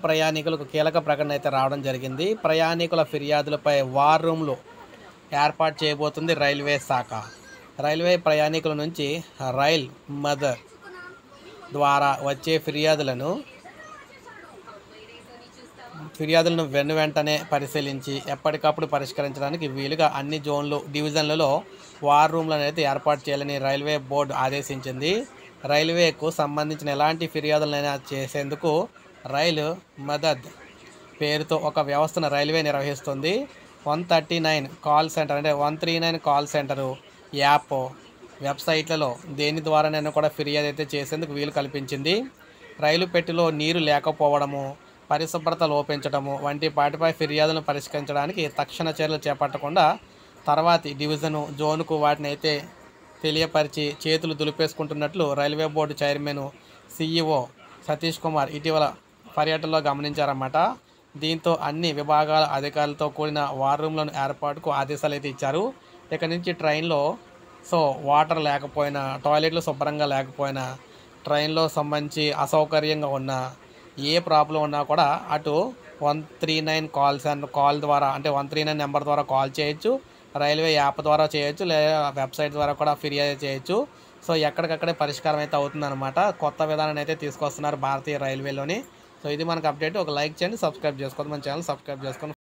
ప్రయాణికులకు కీలక ప్రకటన అయితే రావడం జరిగింది. ప్రయాణికుల ఫిర్యాదులపై వార్ రూమ్లు ఏర్పాటు చేయబోతుంది రైల్వే శాఖ. రైల్వే ప్రయాణికుల నుంచి రైల్ మదర్ ద్వారా వచ్చే ఫిర్యాదులను వెంటనే పరిశీలించి ఎప్పటికప్పుడు పరిష్కరించడానికి వీలుగా అన్ని జోన్లు, డివిజన్లలో వార్ రూమ్లను అయితే ఏర్పాటు చేయాలని రైల్వే బోర్డు ఆదేశించింది. రైల్వేకు సంబంధించిన ఎలాంటి ఫిర్యాదులైనా చేసేందుకు రైలు మదద్ పేరుతో ఒక వ్యవస్థను రైల్వే నిర్వహిస్తుంది. 139 కాల్ సెంటర్ అంటే 139 కాల్ సెంటరు, యాప్, వెబ్సైట్లలో దేని ద్వారానైనా కూడా ఫిర్యాదు అయితే చేసేందుకు వీలు కల్పించింది. రైలు పెట్టెలో నీరు లేకపోవడము, పరిశుభ్రత లోపించడము వంటి వాటిపై ఫిర్యాదులను పరిష్కరించడానికి తక్షణ చర్యలు చేపట్టకుండా తర్వాతి డివిజను, జోన్కు వాటిని అయితే తెలియపరిచి చేతులు దులిపేసుకుంటున్నట్లు railway board chairman CEO Satish Kumar ఇటీవల పర్యటనలో గమనించారన్నమాట. దీంతో అన్ని విభాగాల అధికారులతో కూడిన వార్ రూమ్లను ఏర్పాటుకు ఆదేశాలు అయితే ఇచ్చారు. ఇక నుంచి ట్రైన్లో వాటర్ లేకపోయినా, టాయిలెట్లు శుభ్రంగా లేకపోయినా, ట్రైన్లో సంబంధించి అసౌకర్యంగా ఉన్న ఏ ప్రాబ్లం ఉన్నా కూడా అటు 139 కాల్ ద్వారా అంటే 139 నెంబర్ ద్వారా కాల్ చేయొచ్చు, రైల్వే యాప్ ద్వారా చేయొచ్చు, లేదా వెబ్సైట్ ద్వారా కూడా ఫిర్యాదు చేయొచ్చు. ఎక్కడికక్కడే పరిష్కారం అయితే అవుతుందన్నమాట. కొత్త విధానాన్ని అయితే తీసుకొస్తున్నారు భారతీయ రైల్వేలోని. ఇది మనకు అప్డేట్. ఒక లైక్ చేయండి, సబ్స్క్రైబ్ చేసుకోండి, మన ఛానల్ సబ్స్క్రైబ్ చేసుకోండి.